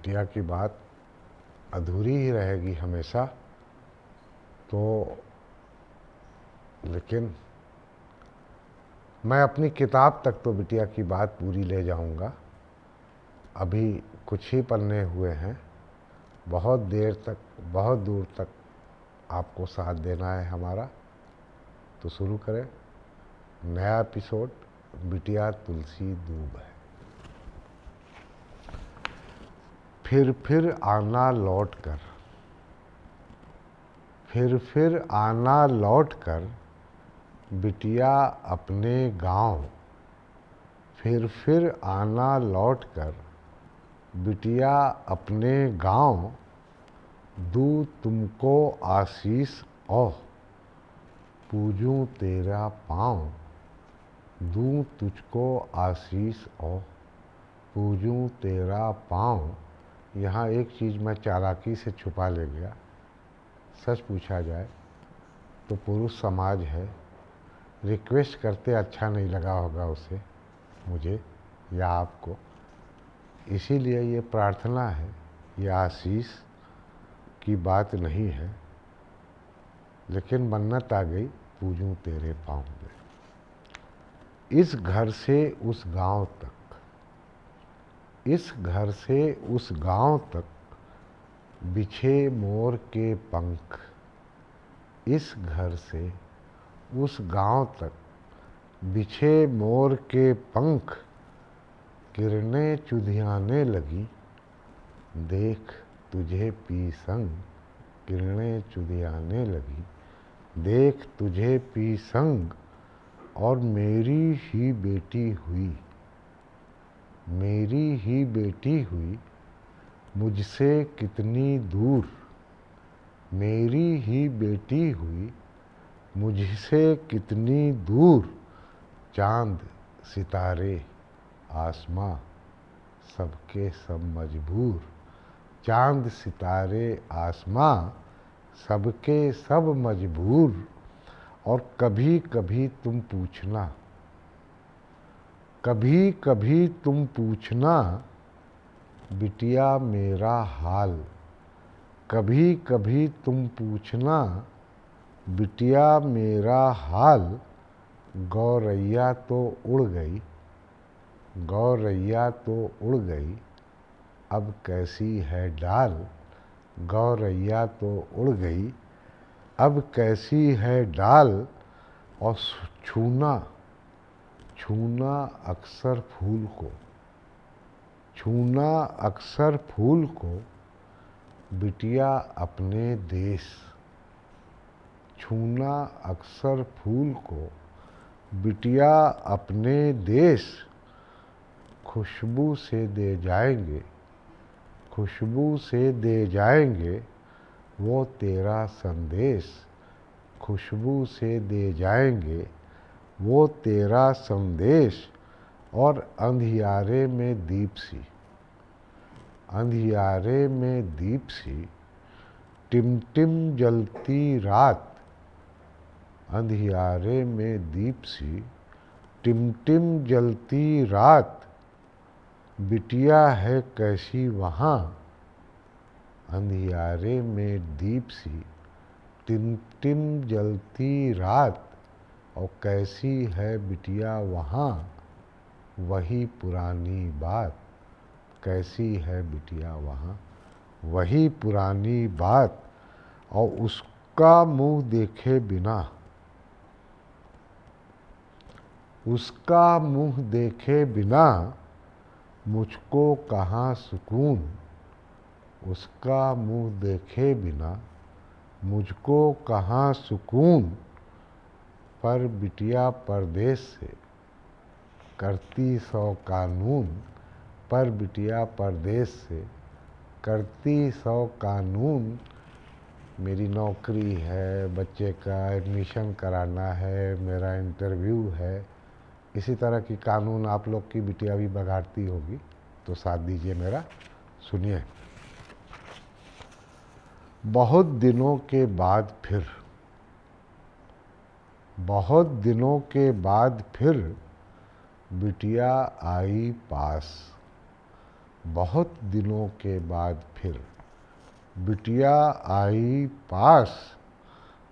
बिटिया की बात अधूरी ही रहेगी हमेशा। तो लेकिन मैं अपनी किताब तक तो बिटिया की बात पूरी ले जाऊंगा। अभी कुछ ही पन्ने हुए हैं, बहुत देर तक, बहुत दूर तक आपको साथ देना है हमारा। तो शुरू करें नया एपिसोड। बिटिया तुलसी दूब है। फिर आना लौट कर, फिर आना लौट कर बिटिया अपने गांव। फिर आना लौट कर बिटिया अपने गांव। दूँ तुमको आशीष ओह, पूजूं तेरा पाँव। दूँ तुझको आशीष ओह, पूजूं तेरा पाँव। यहाँ एक चीज़ मैं चालाकी से छुपा ले गया। सच पूछा जाए तो पुरुष समाज है, रिक्वेस्ट करते अच्छा नहीं लगा होगा उसे, मुझे या आपको। इसीलिए ये प्रार्थना है, ये आशीष की बात नहीं है, लेकिन मन्नत आ गई पूजूं तेरे पाँव में। इस घर से उस गांव तक, इस घर से उस गांव तक बिछे मोर के पंख। इस घर से उस गांव तक बिछे मोर के पंख। किरणें चुधियाने लगी, देख तुझे पी संग। किरणें चुधियाने लगी, देख तुझे पी संग। और मेरी ही बेटी हुई, मेरी ही बेटी हुई मुझसे कितनी दूर। मेरी ही बेटी हुई मुझसे कितनी दूर। चांद सितारे आसमां सबके सब मजबूर। चांद सितारे आसमां सबके सब मजबूर। और कभी कभी तुम पूछना, कभी कभी तुम पूछना बिटिया मेरा हाल। कभी कभी तुम पूछना बिटिया मेरा हाल। गौरैया तो उड़ गई, गौरैया तो उड़ गई, अब कैसी है डाल। गौरैया तो उड़ गई, अब कैसी है डाल। और छूना, छूना अक्सर फूल को, छूना अक्सर फूल को बिटिया अपने देश। छूना अक्सर फूल को बिटिया अपने देश। खुशबू से दे जाएंगे, खुशबू से दे जाएंगे वो तेरा संदेश। खुशबू से दे जाएंगे वो तेरा संदेश। और अंधियारे में दीप सी, अंधियारे में दीप सी टिमटिम जलती रात। अंधियारे में दीप सी टिमटिम जलती रात। बिटिया है कैसी वहाँ, अंधियारे में दीप सी टिमटिम जलती रात। और कैसी है बिटिया वहाँ, वही पुरानी बात। कैसी है बिटिया वहाँ, वही पुरानी बात। और उसका मुंह देखे बिना, उसका मुंह देखे बिना मुझको कहाँ सुकून। उसका मुंह देखे बिना मुझको कहाँ सुकून। पर बिटिया परदेश से करती 100 कानून। पर बिटिया परदेश से करती 100 कानून। मेरी नौकरी है, बच्चे का एडमिशन कराना है, मेरा इंटरव्यू है, इसी तरह की कानून आप लोग की बिटिया भी बगाड़ती होगी। तो साथ दीजिए मेरा, सुनिए। बहुत दिनों के बाद फिर, बहुत दिनों के बाद फिर बिटिया आई पास। बहुत दिनों के बाद फिर बिटिया आई पास,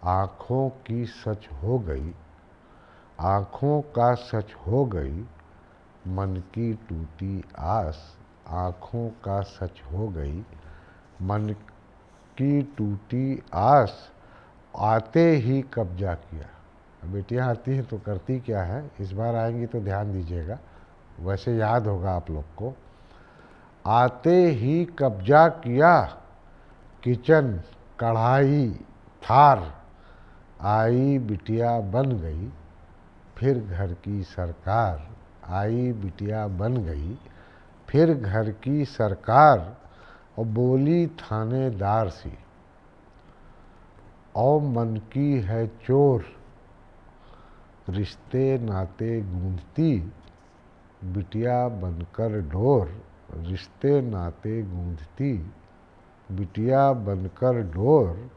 आँखों की सच हो गई, आँखों का सच हो गई, मन की टूटी आस, आँखों का सच हो गई, मन की टूटी आस, आते ही कब्जा किया। बेटियां आती हैं तो करती क्या है, इस बार आएंगी तो ध्यान दीजिएगा, वैसे याद होगा आप लोग को। आते ही कब्जा किया, किचन कढ़ाई थार, आई बिटिया बन गई, फिर घर की सरकार, आई बिटिया बन गई, फिर घर की सरकार, और बोली थानेदार सी, और मन की है चोर, रिश्ते नाते गूंजती, बिटिया बनकर डोर, रिश्ते नाते गूंजती, बिटिया बनकर डोर।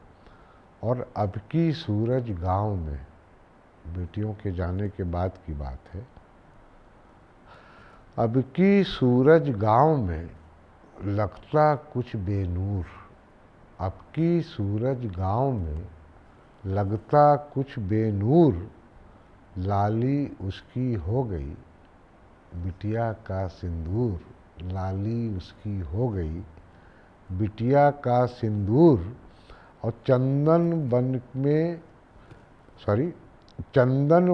और अब की सूरज गांव में, बेटियों के जाने के बाद की बात है, अब की सूरज गांव में लगता कुछ बेनूर, अब की सूरज गांव में लगता कुछ बेनूर, लाली उसकी हो गई, बिटिया का सिंदूर, लाली उसकी हो गई, बिटिया का सिंदूर। और चंदन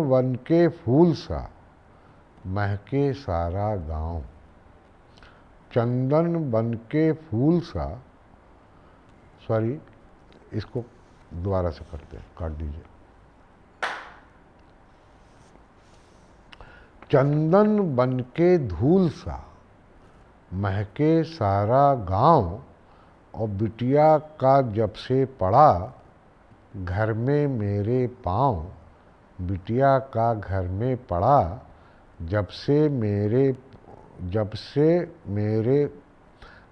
वन के फूल सा महके सारा गांव, चंदन वन के फूल सा, इसको दोबारा से करते हैं, काट दीजिए। चंदन बन के धूल सा महके सारा गांव, और बिटिया का जब से पड़ा घर में मेरे पाँव, बिटिया का घर में पड़ा जब से मेरे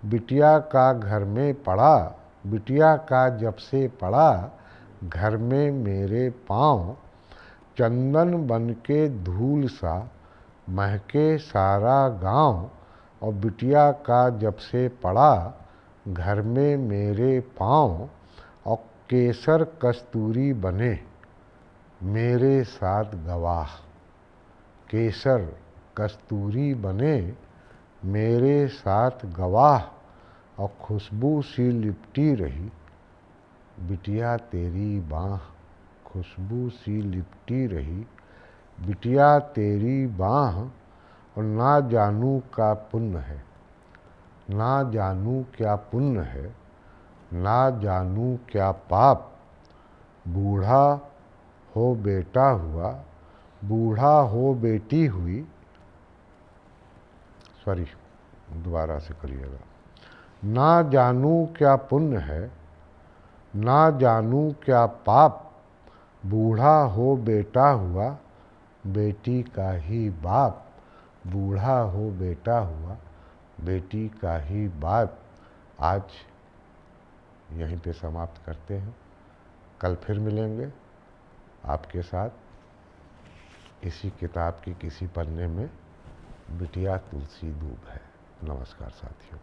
बिटिया का घर में पड़ा, बिटिया का जब से पड़ा घर में मेरे पाँव, चंदन बन के धूल सा महके सारा गांव, और बिटिया का जब से पड़ा घर में मेरे पाँव, और केसर कस्तूरी बने मेरे साथ गवाह, केसर कस्तूरी बने मेरे साथ गवाह, और खुशबू सी लिपटी रही बिटिया तेरी बाँह, खुशबू सी लिपटी रही बिटिया तेरी बाँह। और ना जानू का पुण्य है, ना जानू क्या पुण्य है, ना जानू क्या पाप, बूढ़ा हो बेटा हुआ, बूढ़ा हो बेटी हुई, दोबारा से करिएगा। ना जानू क्या पुण्य है, ना जानू क्या पाप, बूढ़ा हो बेटा हुआ, बेटी का ही बाप, बूढ़ा हो बेटा हुआ, बेटी का ही बाप। आज यहीं पे समाप्त करते हैं, कल फिर मिलेंगे आपके साथ इसी किताब की किसी पन्ने में बिटिया तुलसी दूब है। नमस्कार साथियों।